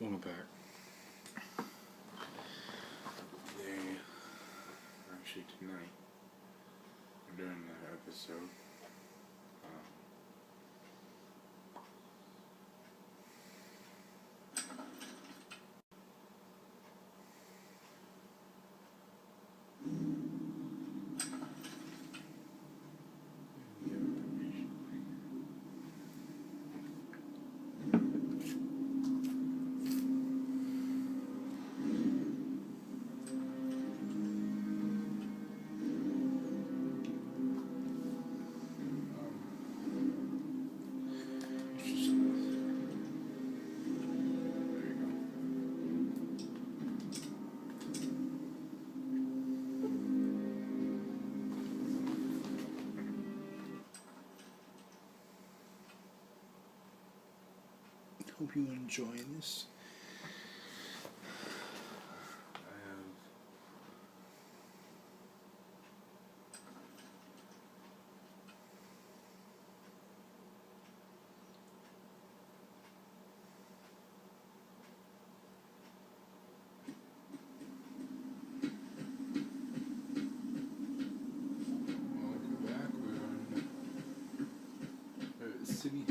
Welcome back. Today, actually tonight, we're doing an episode. Hope you enjoy this. Welcome back. We're on City.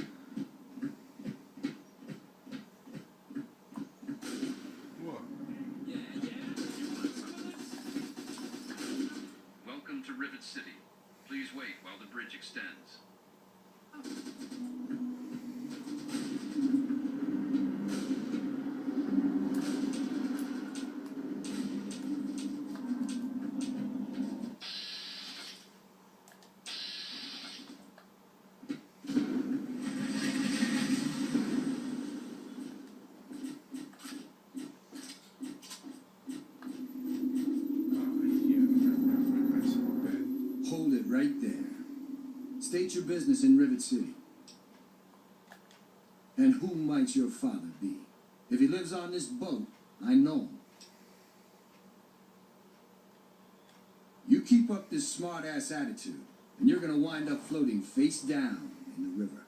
Welcome to Rivet City. Please wait while the bridge extends. Hold it right there. State your business in Rivet City. And who might your father be? If he lives on this boat, I know him. You keep up this smart-ass attitude, and you're gonna wind up floating face down in the river.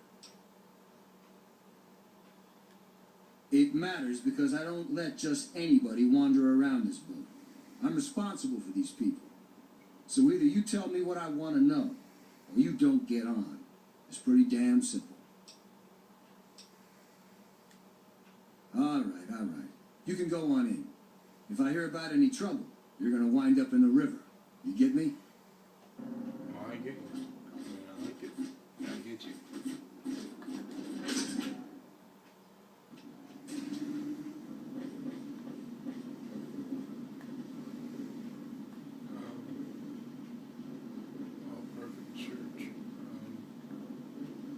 It matters because I don't let just anybody wander around this boat. I'm responsible for these people. So either you tell me what I want to know, or you don't get on. It's pretty damn simple. All right. You can go on in. If I hear about any trouble, you're going to wind up in the river. You get me? I get you. I like it. I get you. Perfect church.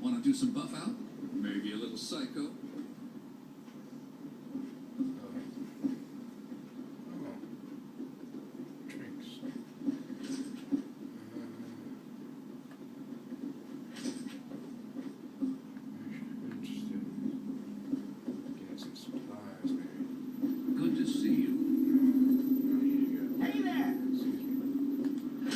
Want to do some buff out? Maybe a little psycho? Drinks. Interested. Getting some supplies, maybe. Good to see you. Oh, here you go. Hey there! Excuse me.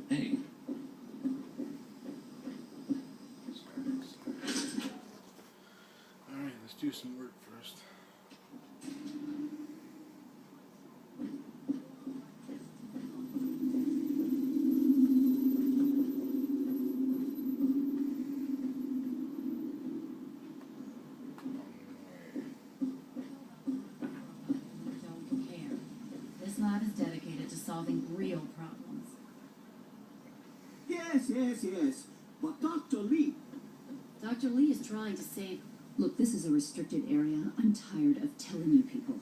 Hey, Alright, let's do some work first. Don't care. This lab is dedicated to solving real problems. Yes. But Dr. Lee, Dr. Lee is trying to save... Look, this is a restricted area. I'm tired of telling you people.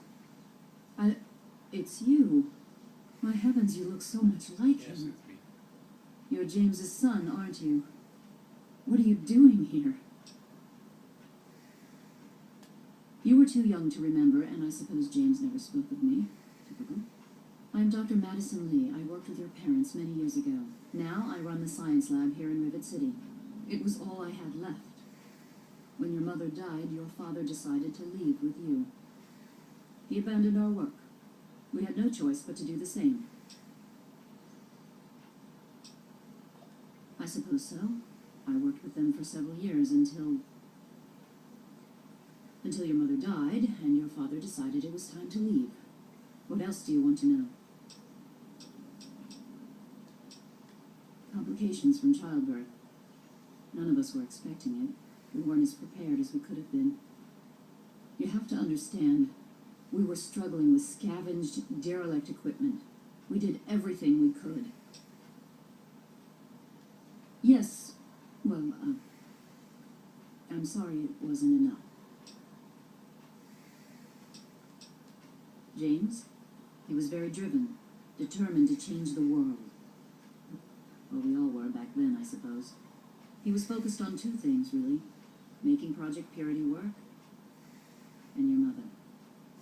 It's you. My heavens, you look so much like Yes, him. it's me. You're James's son, aren't you? What are you doing here? You were too young to remember, and I suppose James never spoke of me. Typical. I'm Dr. Madison Lee. I worked with your parents many years ago. Now I run the science lab here in Rivet City. It was all I had left. When your mother died, your father decided to leave with you. He abandoned our work. We had no choice but to do the same. I suppose so. I worked with them for several years until your mother died and your father decided it was time to leave. What else do you want to know? Complications from childbirth. None of us were expecting it. We weren't as prepared as we could have been. You have to understand, we were struggling with scavenged, derelict equipment. We did everything we could. Yes, well, I'm sorry it wasn't enough. James, he was very driven, determined to change the world. Well, we all were back then, I suppose. He was focused on two things, really. Making Project Purity work, and your mother.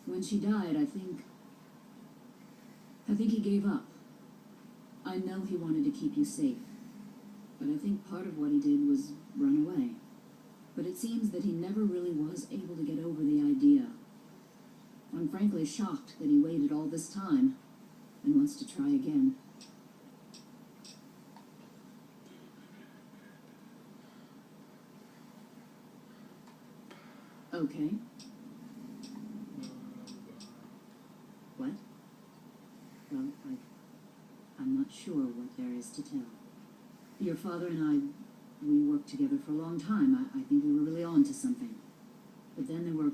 When she died, I think he gave up. I know he wanted to keep you safe, but I think part of what he did was run away. But it seems that he never really was able to get over the idea. I'm frankly shocked that he waited all this time and wants to try again. Okay. What? Well, I'm not sure what there is to tell. Your father and we worked together for a long time. I think we were really on to something. But then there were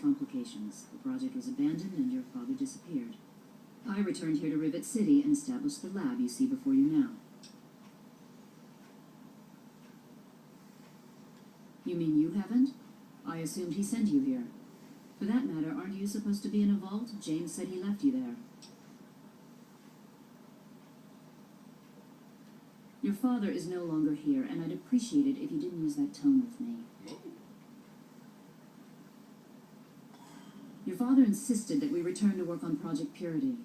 complications. The project was abandoned and your father disappeared. I returned here to Rivet City and established the lab you see before you now. You mean you haven't? I assumed he sent you here. For that matter, aren't you supposed to be in a vault? James said he left you there. Your father is no longer here, and I'd appreciate it if you didn't use that tone with me. Your father insisted that we return to work on Project Purity.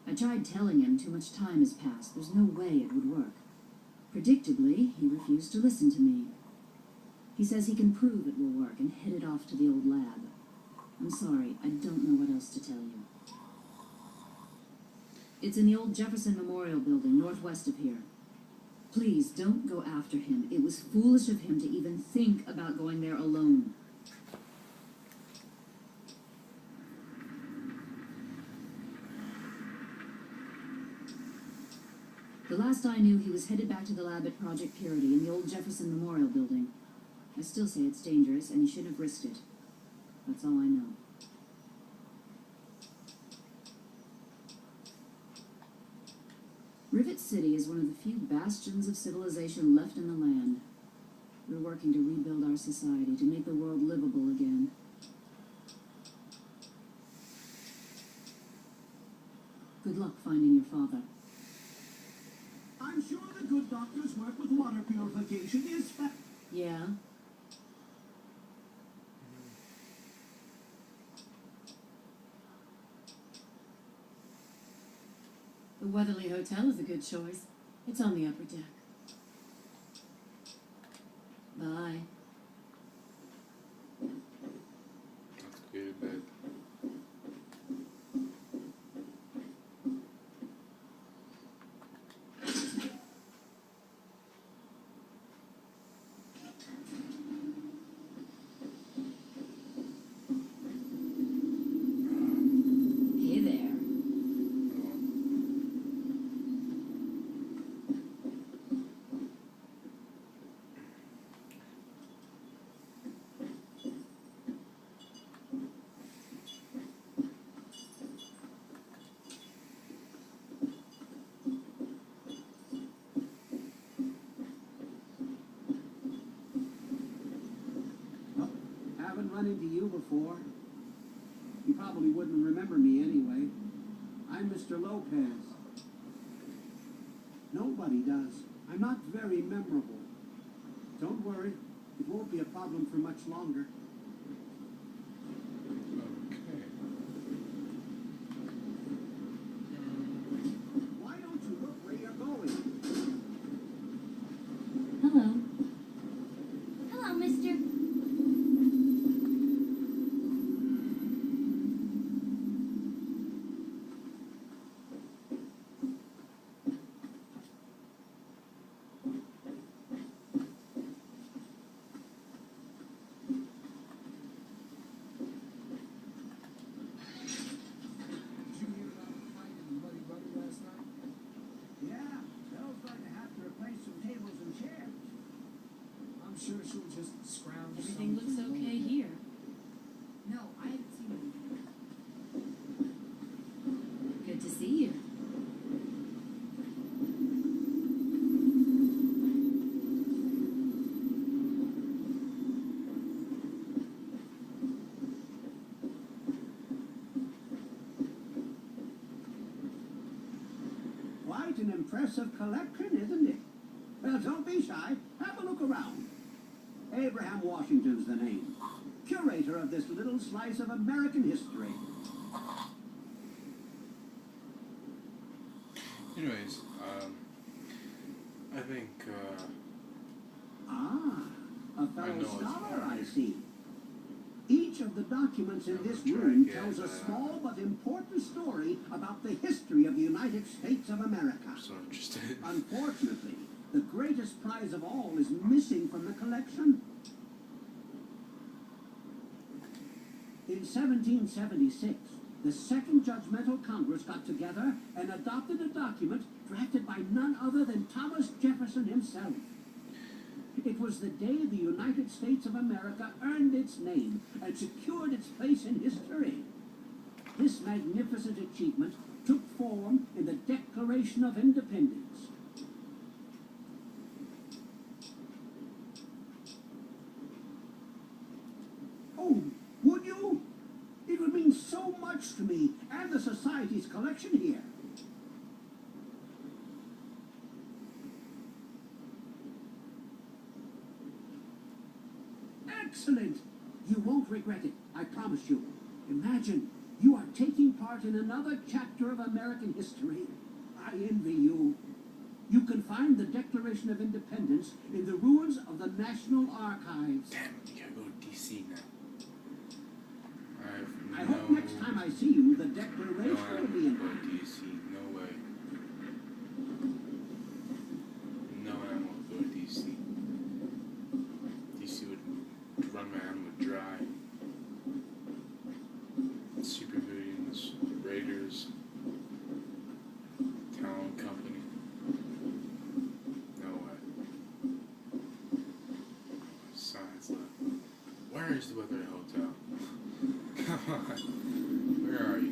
I tried telling him too much time has passed. There's no way it would work. Predictably, he refused to listen to me. He says he can prove it will work and headed off to the old lab. I'm sorry, I don't know what else to tell you. It's in the old Jefferson Memorial Building, northwest of here. Please, don't go after him. It was foolish of him to even think about going there alone. The last I knew, he was headed back to the lab at Project Purity in the old Jefferson Memorial Building. I still say it's dangerous, and he shouldn't have risked it. That's all I know. Rivet City is one of the few bastions of civilization left in the land. We're working to rebuild our society, to make the world livable again. Good luck finding your father. I'm sure the good doctors work with water purification is Yeah? The Weatherly Hotel is a good choice. It's on the upper deck. Bye. Let's go to bed. Hey there. Well, haven't run into you before. You probably wouldn't remember me anyway. I'm Mr. Lopez. Nobody does. I'm not very memorable. Don't worry, it won't be a problem for much longer. Okay. Why don't you look where you're going? Hello. Hello, mister. Did you hear about the fight in Muddy Buddy last night? Yeah, Belle's going to have to replace some tables and chairs. I'm sure she'll just scrounge Everything some looks from okay over. here. No, I haven't seen anything. Good to see you. Quite an impressive collection, isn't it? Well, don't be shy. Have a look around. Abraham Washington's the name. Curator of this little slice of American history. Anyways, I think, Ah, a I fellow know it's scholar, not I here. see. Each of the documents in I'm this gonna try room to get, tells a small but important story about the history of the United States of America. I'm so interested. Unfortunately, the greatest prize of all is missing from the collection. In 1776, the Second Judgmental Congress got together and adopted a document drafted by none other than Thomas Jefferson himself. It was the day the United States of America earned its name and secured its place in history. This magnificent achievement took form in the Declaration of Independence. Oh, would you? It would mean so much to me and the Society's collection here. Excellent! You won't regret it, I promise you. Imagine, you are taking part in another chapter of American history. I envy you. You can find the Declaration of Independence in the ruins of the National Archives. Damn, you gotta go to DC now. I hope next time I see you, the No, Declaration I will be don't in go to DC. No way. No, I won't go to DC. DC would run my animal dry. Supervillains, Raiders, Talent Company. No way. Science lab. Where is the Weather Hotel? Come on. Where are you?